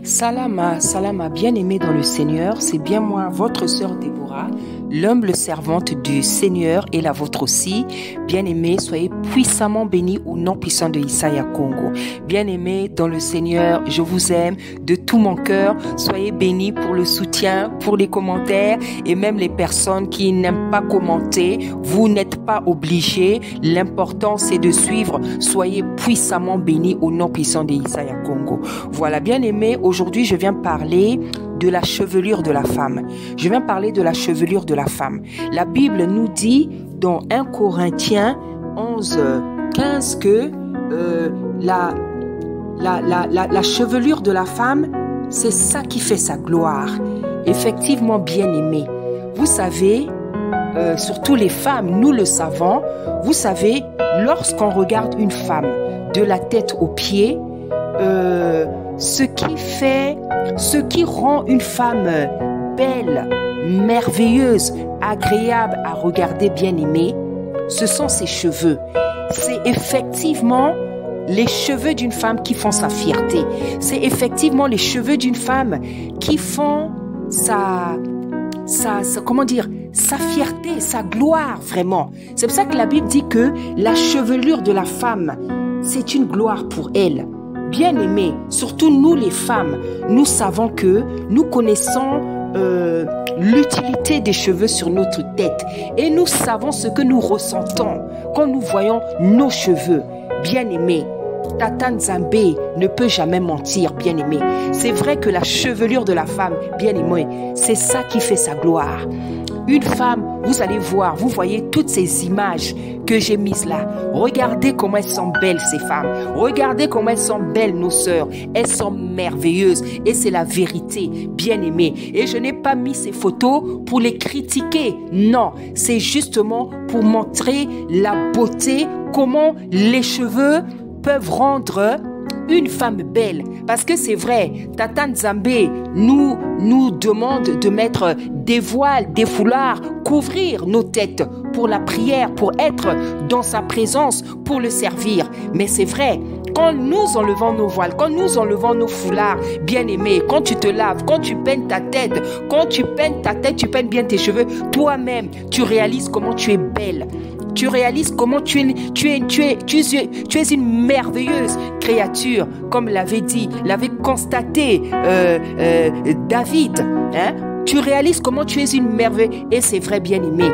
Salama, Salama, bien-aimé dans le Seigneur, c'est bien moi, votre sœur Déborah, l'humble servante du Seigneur et la vôtre aussi. Bien-aimé, soyez puissamment bénis au nom puissant de Isaiah Congo. Bien-aimé dans le Seigneur, je vous aime de tout mon cœur. Soyez bénis pour le soutien, pour les commentaires et même les personnes qui n'aiment pas commenter. Vous n'êtes pas obligés. L'important, c'est de suivre. Soyez puissamment bénis au nom puissant de Isaiah Congo. Voilà, bien-aimé, aujourd'hui, je viens parler de la chevelure de la femme. Je viens parler de la chevelure de la femme. La Bible nous dit dans 1 Corinthiens 11, 15 que la chevelure de la femme, c'est ça qui fait sa gloire. Effectivement, bien-aimé. Vous savez, surtout les femmes, nous le savons, vous savez, lorsqu'on regarde une femme de la tête aux pieds, ce qui rend une femme belle, merveilleuse, agréable à regarder, bien-aimée, ce sont ses cheveux. C'est effectivement les cheveux d'une femme qui font sa fierté. C'est effectivement les cheveux d'une femme qui font sa fierté, sa gloire, vraiment. C'est pour ça que la Bible dit que la chevelure de la femme, c'est une gloire pour elle. Bien-aimés, surtout nous les femmes, nous savons que nous connaissons l'utilité des cheveux sur notre tête et nous savons ce que nous ressentons quand nous voyons nos cheveux. Bien-aimés, Tata Nzambe ne peut jamais mentir, bien-aimé. C'est vrai que la chevelure de la femme, bien-aimée, c'est ça qui fait sa gloire. Une femme, vous allez voir, vous voyez toutes ces images que j'ai mises là. Regardez comment elles sont belles, ces femmes. Regardez comment elles sont belles, nos sœurs. Elles sont merveilleuses. Et c'est la vérité, bien-aimée. Et je n'ai pas mis ces photos pour les critiquer. Non, c'est justement pour montrer la beauté, comment les cheveux peuvent rendre une femme belle. Parce que c'est vrai, Tata Nzambe nous demande de mettre des voiles, des foulards, couvrir nos têtes pour la prière, pour être dans sa présence, pour le servir. Mais c'est vrai, quand nous enlevons nos voiles, quand nous enlevons nos foulards, bien-aimés, quand tu te laves, quand tu peignes ta tête, tu peignes bien tes cheveux, toi-même, tu réalises comment tu es belle. Tu réalises comment tu es une merveilleuse créature, comme l'avait constaté David. Hein? Tu réalises comment tu es une merveille. Et c'est vrai, bien-aimé.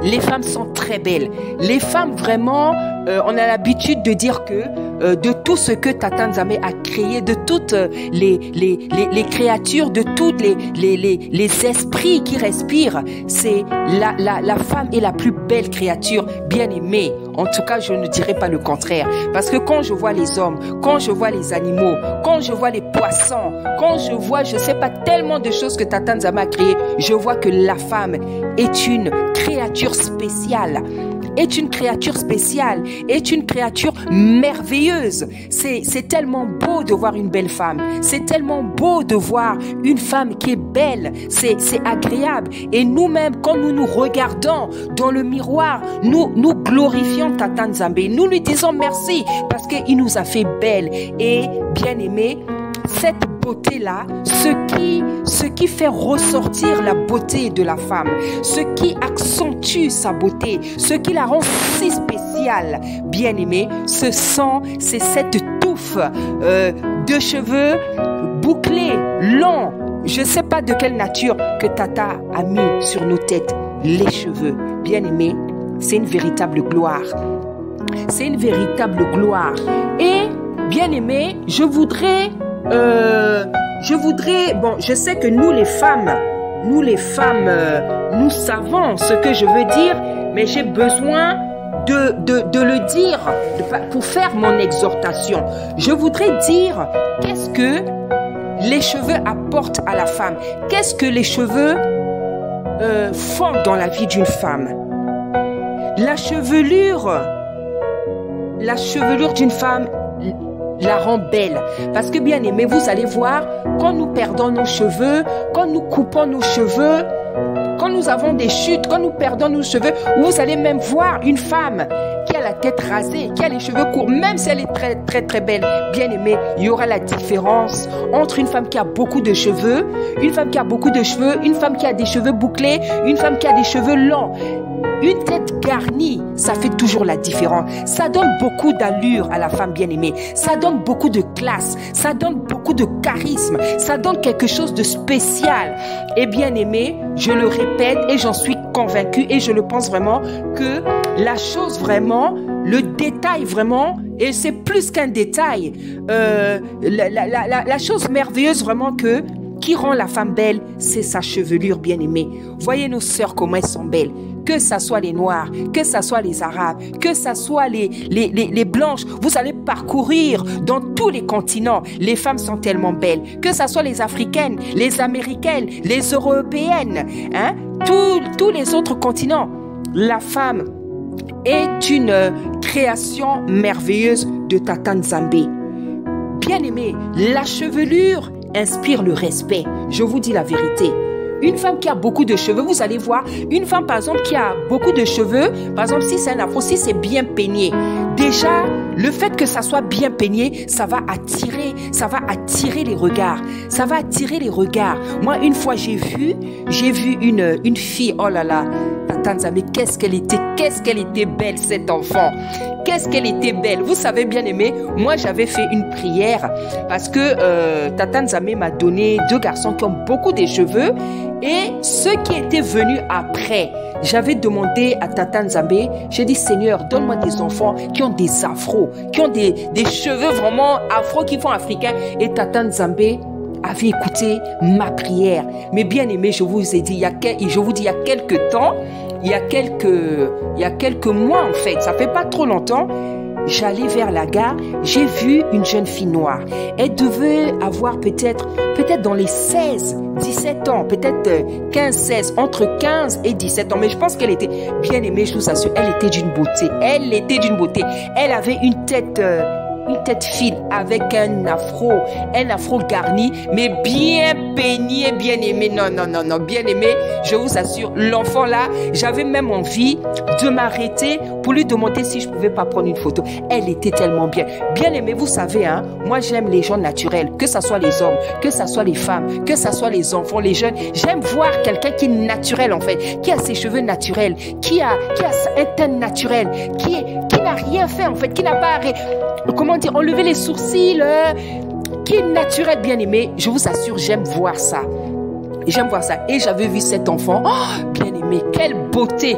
Les femmes sont très belles. Les femmes, vraiment, on a l'habitude de dire que de tout ce que Tata Nzambe a créé, de toutes les créatures, de tous les esprits qui respirent, c'est la femme est la plus belle créature, bien aimée. En tout cas, je ne dirais pas le contraire. Parce que quand je vois les hommes, quand je vois les animaux, quand je vois les poissons, quand je vois, je sais pas, tellement de choses que Tata Nzambe a créées, je vois que la femme est une créature spéciale. Est une créature spéciale, est une créature merveilleuse. C'est tellement beau de voir une belle femme. C'est tellement beau de voir une femme qui est belle. C'est agréable. Et nous-mêmes, quand nous nous regardons dans le miroir, nous glorifions Tata Nzambe. Nous lui disons merci parce qu'il nous a fait belle. Et bien aimé, cette beauté-là, ce qui fait ressortir la beauté de la femme, ce qui accentue sa beauté, ce qui la rend si spéciale, bien aimée, c'est cette touffe de cheveux bouclés, longs, je ne sais pas de quelle nature que Tata a mis sur nos têtes, les cheveux, bien aimés, c'est une véritable gloire. C'est une véritable gloire. Et, bien aimé, je voudrais, bon, je sais que nous les femmes, nous savons ce que je veux dire, mais j'ai besoin de le dire pour faire mon exhortation. Je voudrais dire, qu'est-ce que les cheveux apportent à la femme? Qu'est-ce que les cheveux font dans la vie d'une femme? La chevelure d'une femme la rend belle. Parce que bien aimé, vous allez voir, quand nous perdons nos cheveux, quand nous coupons nos cheveux, quand nous avons des chutes, quand nous perdons nos cheveux, vous allez même voir une femme qui a la tête rasée, qui a les cheveux courts, même si elle est très très très belle, bien aimé, il y aura la différence entre une femme qui a beaucoup de cheveux, une femme qui a beaucoup de cheveux, une femme qui a des cheveux bouclés, une femme qui a des cheveux longs. Une tête garnie, ça fait toujours la différence. Ça donne beaucoup d'allure à la femme bien-aimée. Ça donne beaucoup de classe. Ça donne beaucoup de charisme. Ça donne quelque chose de spécial. Et bien-aimé, je le répète et j'en suis convaincue et je le pense vraiment que la chose vraiment, le détail vraiment, et c'est plus qu'un détail, la chose merveilleuse vraiment qui rend la femme belle, c'est sa chevelure bien-aimée. Voyez nos sœurs comment elles sont belles. Que ça soit les Noirs, que ça soit les Arabes, que ça soit les Blanches. Vous allez parcourir dans tous les continents. Les femmes sont tellement belles. Que ça soit les Africaines, les Américaines, les Européennes, hein, tous les autres continents. La femme est une création merveilleuse de Tata Nzambe. Bien-aimé, la chevelure inspire le respect. Je vous dis la vérité. Une femme qui a beaucoup de cheveux, vous allez voir, une femme par exemple qui a beaucoup de cheveux, par exemple si c'est un afro, si c'est bien peigné, déjà le fait que ça soit bien peigné, ça va attirer les regards, ça va attirer les regards. Moi une fois j'ai vu une fille, oh là là, Tata Nzambe, qu'est-ce qu'elle était belle cette enfant. Qu'est-ce qu'elle était belle. Vous savez bien aimé, moi j'avais fait une prière parce que Tata Nzambe m'a donné 2 garçons qui ont beaucoup de cheveux et ceux qui étaient venus après, j'avais demandé à Tata Nzambe, j'ai dit Seigneur, donne-moi des enfants qui ont des afros, qui ont des cheveux vraiment afro, qui font africains. Et Tata Nzambe avait écouté ma prière. Mais bien aimé, je vous ai dit, il y a quelques temps, il y a quelques mois en fait, ça fait pas trop longtemps, j'allais vers la gare, j'ai vu une jeune fille noire. Elle devait avoir peut-être dans les 17 ans, peut-être 15, entre 15 et 17 ans. Mais je pense qu'elle était bien aimée, je vous assure, elle était d'une beauté. Elle avait une tête fine avec un afro garni, mais bien peigné, bien aimé. Non, bien aimé, je vous assure, l'enfant là, j'avais même envie de m'arrêter pour lui demander si je pouvais pas prendre une photo. Elle était tellement bien. Bien aimé, vous savez, hein, moi j'aime les gens naturels, que ça soit les hommes, que ça soit les femmes, que ça soit les enfants, les jeunes. J'aime voir quelqu'un qui est naturel en fait, qui a ses cheveux naturels, qui a un teint naturel, qui n'a rien fait en fait, qui n'a pas enlever les sourcils, qui est naturel, bien aimé. Je vous assure, j'aime voir ça. Et j'avais vu cet enfant, oh, bien aimé, quelle beauté.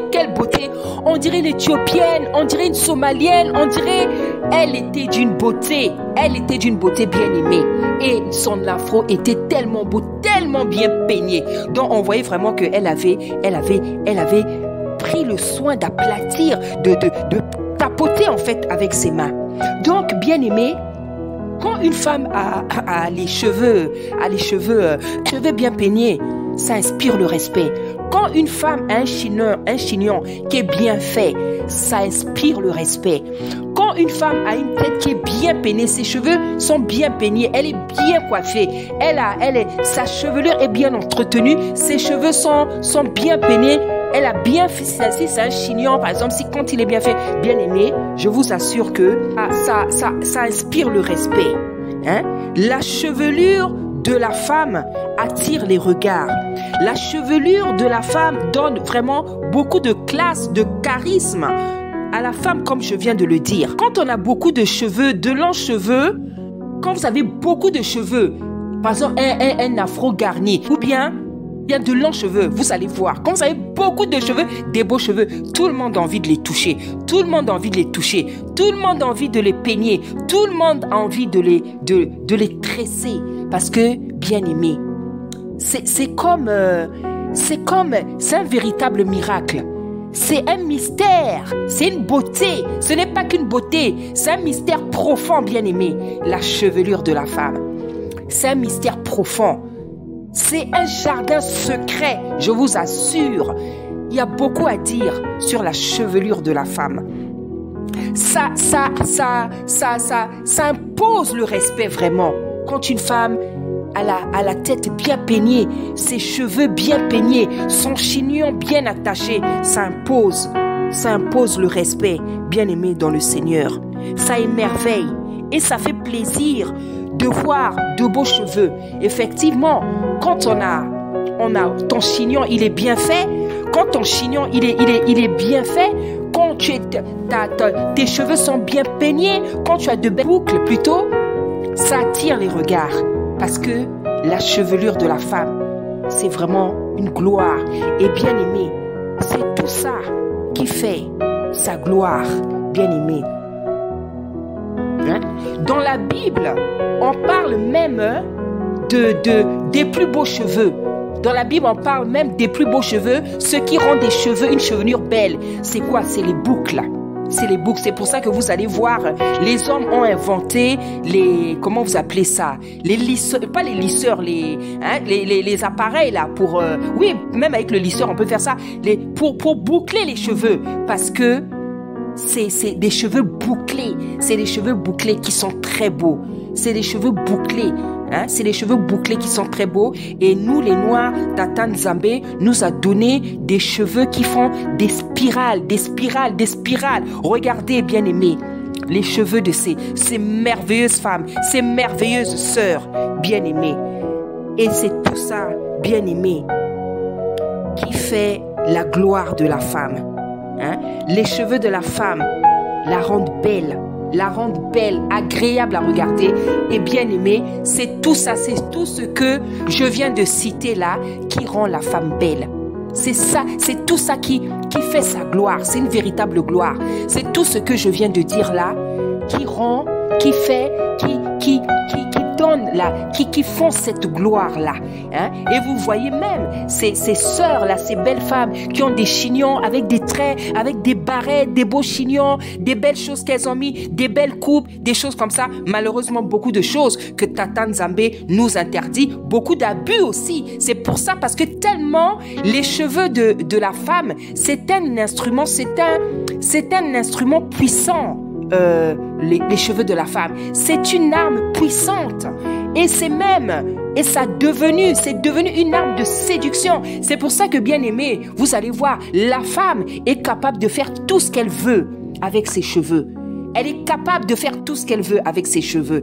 On dirait une Éthiopienne, on dirait une Somalienne, elle était d'une beauté bien aimée. Et son afro était tellement beau, tellement bien peigné. Donc on voyait vraiment qu'elle avait pris le soin d'aplatir, de tapoter en fait avec ses mains. Donc, bien aimé, quand une femme a les cheveux bien peignés, ça inspire le respect. Quand une femme a un chignon qui est bien fait, ça inspire le respect. Quand une femme a une tête qui est bien peignée, ses cheveux sont bien peignés, elle est bien coiffée, sa chevelure est bien entretenue, ses cheveux sont bien peignés, elle a bien fait, si c'est un chignon, par exemple, si quand il est bien fait, bien aimé, je vous assure que ça inspire le respect. Hein? La chevelure de la femme attire les regards. La chevelure de la femme donne vraiment beaucoup de classe, de charisme à la femme, comme je viens de le dire. Quand on a beaucoup de cheveux, de longs cheveux, quand vous avez beaucoup de cheveux, par exemple un afro garni, ou bien de longs cheveux, vous allez voir, quand vous avez beaucoup de cheveux, des beaux cheveux, tout le monde a envie de les toucher, tout le monde a envie de les peigner, tout le monde a envie de les tresser, parce que, bien aimé, c'est un véritable miracle. C'est un mystère, c'est une beauté, ce n'est pas qu'une beauté, c'est un mystère profond, bien aimé, la chevelure de la femme. C'est un mystère profond. C'est un jardin secret, je vous assure. Il y a beaucoup à dire sur la chevelure de la femme. Ça impose le respect vraiment. Quand une femme a la tête bien peignée, ses cheveux bien peignés, son chignon bien attaché, ça impose ça impose le respect, bien-aimé dans le Seigneur. Ça émerveille et ça fait plaisir de voir de beaux cheveux. Effectivement, quand on a ton chignon, il est bien fait. Quand ton chignon, il est bien fait. Quand tes cheveux sont bien peignés, quand tu as de belles boucles plutôt, ça attire les regards. Parce que la chevelure de la femme, c'est vraiment une gloire. Et bien aimé, c'est tout ça qui fait sa gloire, bien aimé. Hein? Dans la Bible, on parle même des plus beaux cheveux. Dans la Bible, on parle même des plus beaux cheveux. Ce qui rend des cheveux, une chevelure belle, c'est quoi? C'est les boucles. C'est les boucles. C'est pour ça que vous allez voir, les hommes ont inventé les, comment vous appelez ça? Les lisseurs, pas les lisseurs, les appareils là pour, oui, même avec le lisseur, on peut faire ça, pour boucler les cheveux. Parce que c'est des cheveux bouclés. C'est des cheveux bouclés qui sont très beaux. C'est des cheveux bouclés. Hein? C'est les cheveux bouclés qui sont très beaux. Et nous, les Noirs, Tata Nzambe nous a donné des cheveux qui font des spirales, des spirales, des spirales. Regardez, bien aimés, les cheveux de ces merveilleuses femmes, ces merveilleuses sœurs, bien aimées. Et c'est tout ça, bien aimé, qui fait la gloire de la femme. Hein? Les cheveux de la femme la rendent belle, agréable à regarder et bien aimée. C'est tout ça, c'est tout ce que je viens de citer là qui rend la femme belle. C'est ça, c'est tout ça qui fait sa gloire. C'est une véritable gloire. C'est tout ce que je viens de dire là qui rend, qui fait, qui donne là, qui font cette gloire là. Hein? Et vous voyez même ces sœurs là, ces belles femmes qui ont des chignons avec des traits, avec des barrettes, des beaux chignons, des belles choses qu'elles ont mis, des belles coupes, des choses comme ça. Malheureusement, beaucoup de choses que Tata Nzambe nous interdit, beaucoup d'abus aussi. C'est pour ça, parce que tellement les cheveux de la femme, c'est un instrument, c'est un instrument puissant. Les cheveux de la femme, c'est une arme puissante et c'est devenu une arme de séduction. C'est pour ça que, bien aimé, vous allez voir, la femme est capable de faire tout ce qu'elle veut avec ses cheveux. Elle est capable de faire tout ce qu'elle veut avec ses cheveux.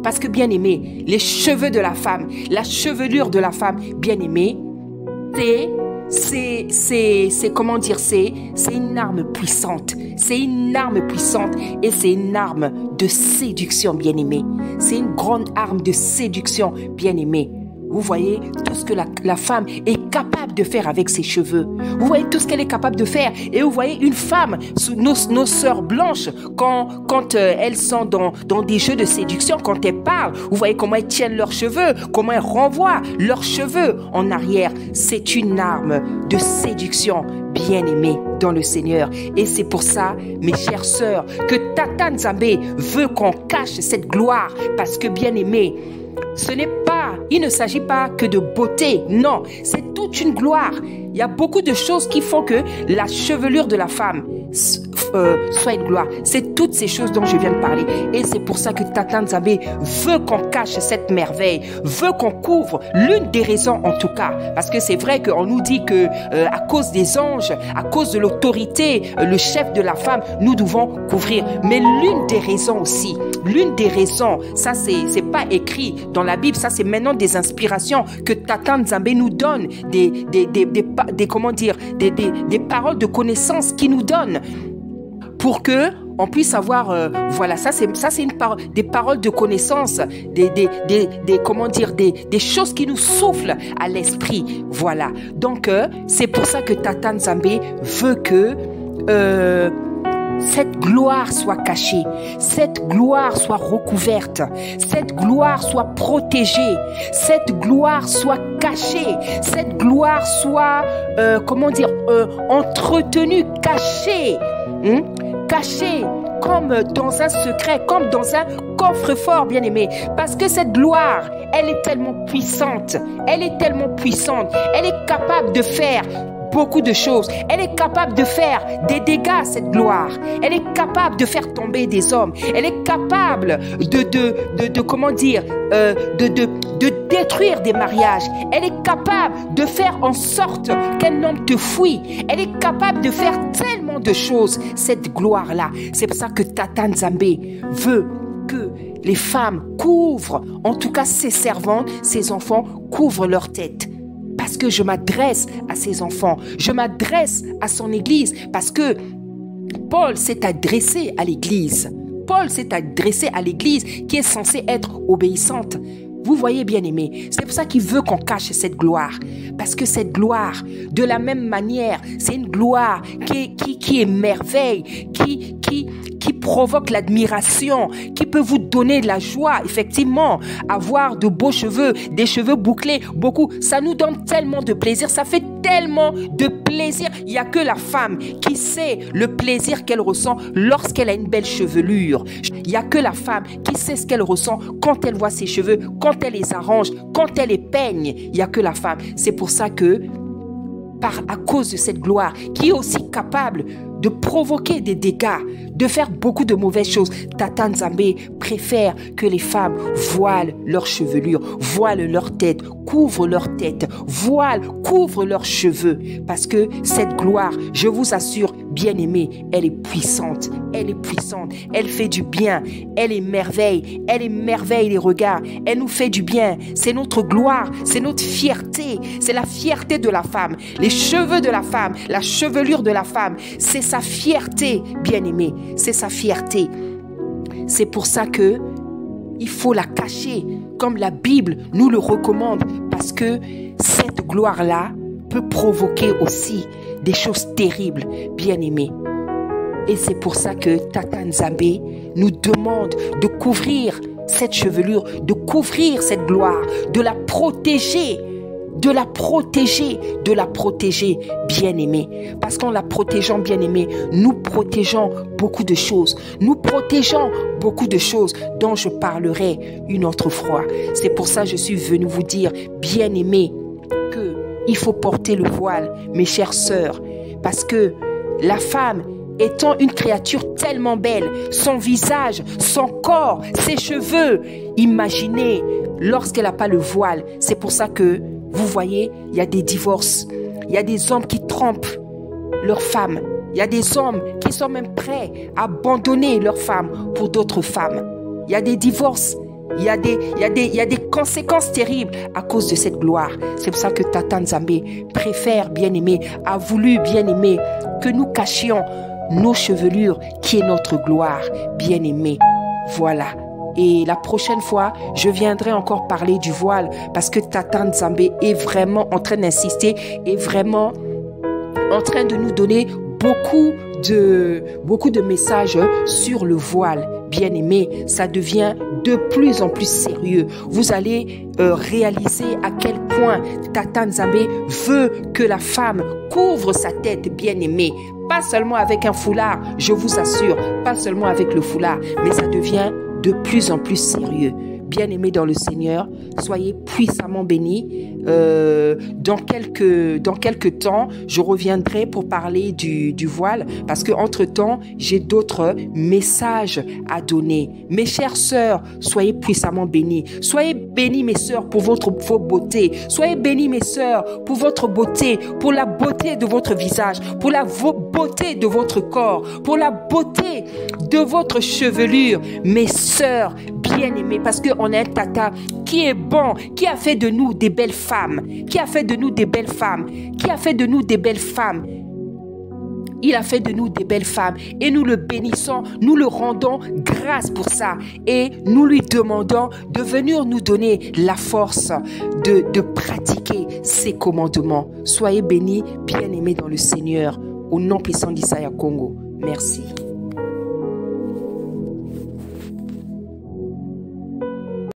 Parce que, bien aimé, les cheveux de la femme, la chevelure de la femme, bien aimé, c'est comment dire, c'est une arme puissante. C'est une arme puissante et c'est une arme de séduction, bien aimé. C'est une grande arme de séduction, bien aimé. Vous voyez tout ce que la femme est capable de faire avec ses cheveux. Vous voyez tout ce qu'elle est capable de faire. Et vous voyez une femme, nos sœurs blanches, quand elles sont dans des jeux de séduction, quand elles parlent, vous voyez comment elles tiennent leurs cheveux, comment elles renvoient leurs cheveux en arrière. C'est une arme de séduction, bien aimée dans le Seigneur. Et c'est pour ça, mes chères sœurs, que Tata Nzambe veut qu'on cache cette gloire. Parce que, bien aimé, il ne s'agit pas que de beauté, non, c'est toute une gloire. Il y a beaucoup de choses qui font que la chevelure de la femme soit une gloire. C'est toutes ces choses dont je viens de parler. Et c'est pour ça que Tata Nzambe veut qu'on cache cette merveille, veut qu'on couvre, l'une des raisons en tout cas. Parce que c'est vrai qu'on nous dit que à cause des anges, à cause de l'autorité, le chef de la femme, nous devons couvrir. Mais l'une des raisons aussi, ça c'est pas écrit dans la Bible, ça c'est maintenant des inspirations que Tata Nzambe nous donne, des paroles de connaissance qui nous donnent pour que on puisse avoir, voilà, ça c'est des paroles de connaissance, des choses qui nous soufflent à l'esprit, voilà. Donc c'est pour ça que Tata Nzambe veut que cette gloire soit cachée, cette gloire soit recouverte, cette gloire soit protégée, cette gloire soit cachée, cette gloire soit, entretenue, cachée, cachée comme dans un secret, comme dans un coffre-fort, bien aimé. Parce que cette gloire, elle est tellement puissante, elle est capable de faire beaucoup de choses. Elle est capable de faire des dégâts, cette gloire. Elle est capable de faire tomber des hommes. Elle est capable de de détruire des mariages. Elle est capable de faire en sorte qu'un homme te fuit. Elle est capable de faire tellement de choses, cette gloire-là. C'est pour ça que Tata Nzambe veut que les femmes couvrent, en tout cas ses servantes, ses enfants, couvrent leur tête. Parce que je m'adresse à ses enfants, je m'adresse à son église, parce que Paul s'est adressé à l'église. Paul s'est adressé à l'église qui est censée être obéissante. Vous voyez, bien-aimés, c'est pour ça qu'il veut qu'on cache cette gloire. Parce que cette gloire, de la même manière, c'est une gloire qui émerveille, qui provoque l'admiration, qui peut vous donner de la joie, effectivement. Avoir de beaux cheveux, des cheveux bouclés, beaucoup, ça nous donne tellement de plaisir, ça fait tellement de plaisir. Il n'y a que la femme qui sait le plaisir qu'elle ressent lorsqu'elle a une belle chevelure. Il n'y a que la femme qui sait ce qu'elle ressent quand elle voit ses cheveux, quand elle les arrange, quand elle les peigne. Il n'y a que la femme. C'est pour ça que, à cause de cette gloire, qui est aussi capable de provoquer des dégâts, de faire beaucoup de mauvaises choses, Tata Nzambe préfère que les femmes voilent leur chevelure, voilent leur tête, couvrent leur tête, voilent, couvrent leurs cheveux. Parce que cette gloire, je vous assure, bien-aimée, elle est puissante. Elle est puissante. Elle fait du bien. Elle émerveille. Elle émerveille les regards. Elle nous fait du bien. C'est notre gloire. C'est notre fierté. C'est la fierté de la femme. Les cheveux de la femme. La chevelure de la femme. C'est sa fierté, bien-aimée. C'est sa fierté. C'est pour ça que il faut la cacher, comme la Bible nous le recommande, parce que cette gloire-là peut provoquer aussi des choses terribles, bien-aimés. Et c'est pour ça que Tata Nzambe nous demande de couvrir cette chevelure, de couvrir cette gloire, de la protéger, bien-aimé. Parce qu'en la protégeant, bien-aimé, nous protégeons beaucoup de choses. Nous protégeons beaucoup de choses dont je parlerai une autre fois. C'est pour ça que je suis venu vous dire, bien-aimé, qu'il faut porter le voile, mes chères sœurs. Parce que la femme, étant une créature tellement belle, son visage, son corps, ses cheveux, imaginez, lorsqu'elle n'a pas le voile, c'est pour ça que vous voyez, il y a des divorces. Il y a des hommes qui trompent leurs femmes. Il y a des hommes qui sont même prêts à abandonner leurs femmes pour d'autres femmes. Il y a des divorces. Il y a des conséquences terribles à cause de cette gloire. C'est pour ça que Tata Nzambe préfère, bien-aimé, a voulu, bien-aimé, que nous cachions nos chevelures qui est notre gloire, bien-aimé. Voilà. Et la prochaine fois, je viendrai encore parler du voile parce que Tata Nzambe est vraiment en train d'insister, est vraiment en train de nous donner beaucoup de messages sur le voile. Bien aimé, ça devient de plus en plus sérieux. Vous allez réaliser à quel point Tata Nzambe veut que la femme couvre sa tête, bien aimée. Pas seulement avec un foulard, je vous assure, pas seulement avec le foulard, mais ça devient de plus en plus sérieux. Bien-aimés dans le Seigneur, soyez puissamment bénis. Dans quelques temps, je reviendrai pour parler du voile parce que entre-temps, j'ai d'autres messages à donner. Mes chères sœurs, soyez puissamment bénis. Soyez bénis, mes sœurs, pour vos beautés. Soyez bénis, mes sœurs, pour votre beauté, pour la beauté de votre visage, pour la beauté de votre corps, pour la beauté de votre chevelure. Mes sœurs bien-aimées, parce qu'on a un tata qui est bon, qui a fait de nous des belles femmes, qui a fait de nous des belles femmes, qui a fait de nous des belles femmes. Il a fait de nous des belles femmes et nous le bénissons, nous le rendons grâce pour ça et nous lui demandons de venir nous donner la force de pratiquer ses commandements. Soyez bénis, bien-aimés dans le Seigneur, au nom puissant d'Issaïa Congo. Merci.